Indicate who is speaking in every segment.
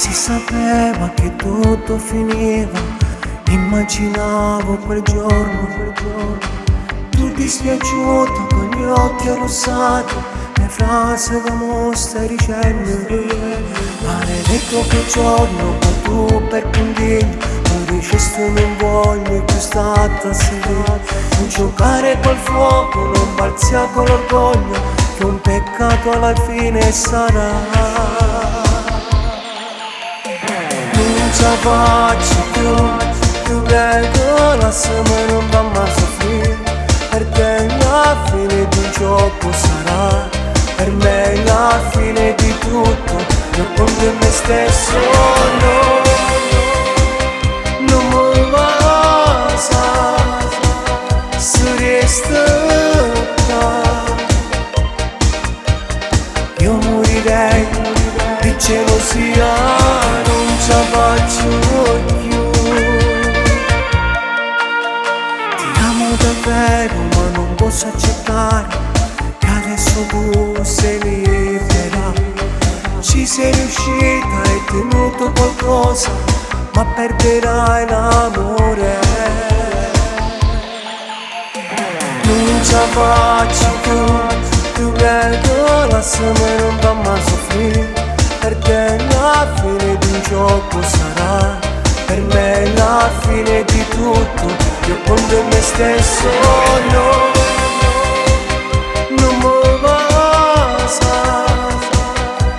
Speaker 1: Si sapeva che tutto finiva, immaginavo quel giorno, tu dispiaciuta con gli occhi arrossati, le frasi che stai dicendo. Maledetto quel giorno, ma tu per condigno non dicesti non voglio più stata a sedere. Non giocare col fuoco, non balzia con l'orgoglio, che un peccato alla fine sarà. Non ce la faccio più prego, lasciami, non va mai soffrire. Per te la fine di un gioco sarà, per me la fine di tutto. Io contro me stesso non mi basta, se resta qua. Io morirei di gelosia, non ce la faccio più. Ti amo davvero ma non posso accettare che adesso tu sei libera. Ci sei riuscita, hai tenuto qualcosa, ma perderai l'amore. Non ce la faccio più prego, lasciami, non va mai soffrire. Per te la fine di un gioco sarà, per me la fine di tutto. Io contro me stesso non mi basta,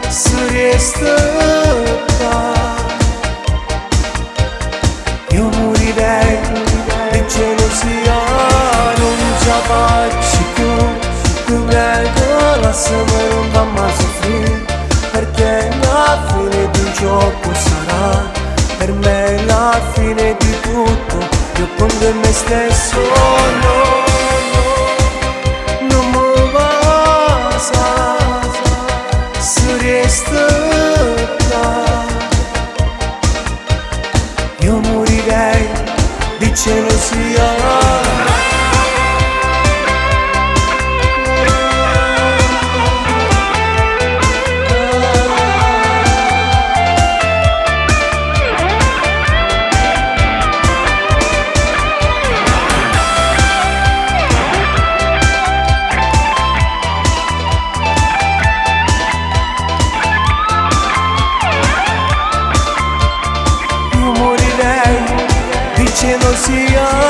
Speaker 1: se resta qua. Io morirei di gelosia, non ce la faccio più prego, lasciami, non va mai soffrire. Per te la fine di un gioco sarà, per me la fine di tutto. Io contro me stesso non mi basta, se resta qua. Io morirei di gelosia. Gelosia.